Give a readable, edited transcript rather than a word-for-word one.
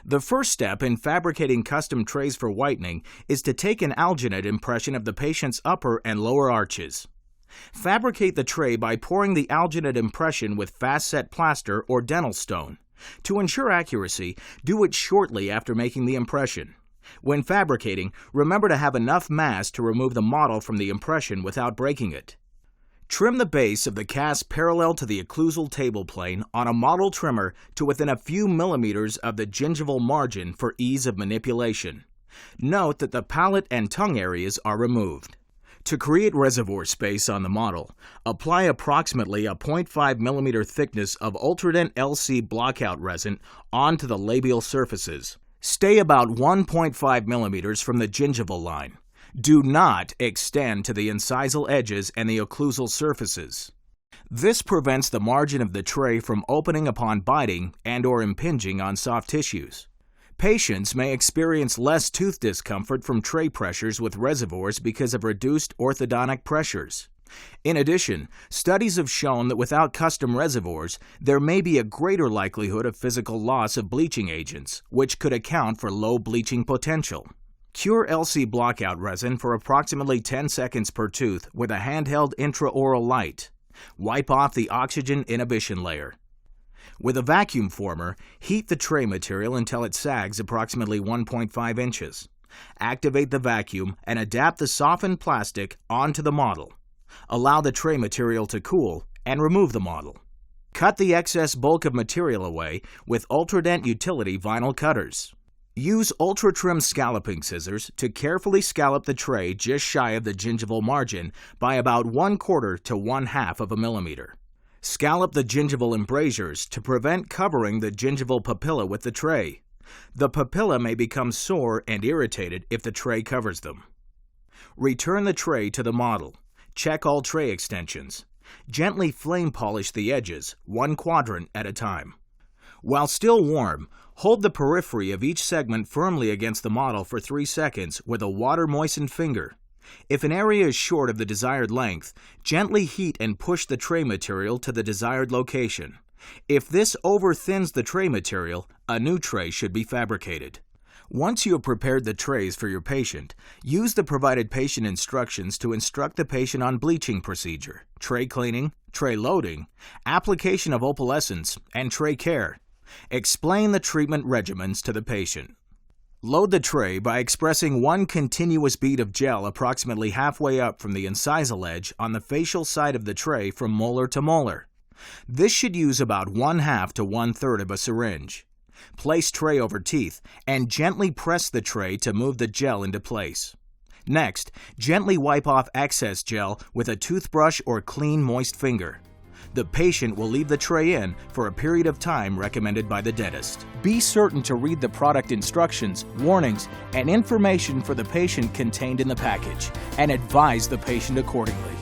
The first step in fabricating custom trays for whitening is to take an alginate impression of the patient's upper and lower arches. Fabricate the tray by pouring the alginate impression with fast-set plaster or dental stone. To ensure accuracy, do it shortly after making the impression. When fabricating, remember to have enough mass to remove the model from the impression without breaking it. Trim the base of the cast parallel to the occlusal table plane on a model trimmer to within a few millimeters of the gingival margin for ease of manipulation. Note that the palate and tongue areas are removed. To create reservoir space on the model, apply approximately a 0.5 millimeter thickness of Ultradent LC blockout resin onto the labial surfaces. Stay about 1.5 millimeters from the gingival line. Do not extend to the incisal edges and the occlusal surfaces. This prevents the margin of the tray from opening upon biting and/or impinging on soft tissues. Patients may experience less tooth discomfort from tray pressures with reservoirs because of reduced orthodontic pressures. In addition, studies have shown that without custom reservoirs, there may be a greater likelihood of physical loss of bleaching agents, which could account for low bleaching potential. Cure LC blockout resin for approximately 10 seconds per tooth with a handheld intraoral light. Wipe off the oxygen inhibition layer. With a vacuum former, heat the tray material until it sags approximately 1.5 inches. Activate the vacuum and adapt the softened plastic onto the model. Allow the tray material to cool and remove the model. Cut the excess bulk of material away with Ultradent utility vinyl cutters. Use ultra-trim scalloping scissors to carefully scallop the tray just shy of the gingival margin by about 1/4 to 1/2 of a millimeter. Scallop the gingival embrasures to prevent covering the gingival papilla with the tray. The papilla may become sore and irritated if the tray covers them. Return the tray to the model. Check all tray extensions. Gently flame polish the edges, one quadrant at a time. While still warm, hold the periphery of each segment firmly against the model for 3 seconds with a water-moistened finger. If an area is short of the desired length, gently heat and push the tray material to the desired location. If this over-thins the tray material, a new tray should be fabricated. Once you have prepared the trays for your patient, use the provided patient instructions to instruct the patient on bleaching procedure, tray cleaning, tray loading, application of opalescence, and tray care. Explain the treatment regimens to the patient. Load the tray by expressing one continuous bead of gel approximately halfway up from the incisal edge on the facial side of the tray from molar to molar. This should use about 1/2 to 1/3 of a syringe. Place tray over teeth and gently press the tray to move the gel into place. Next, gently wipe off excess gel with a toothbrush or clean, moist finger. The patient will leave the tray in for a period of time recommended by the dentist. Be certain to read the product instructions, warnings, and information for the patient contained in the package, and advise the patient accordingly.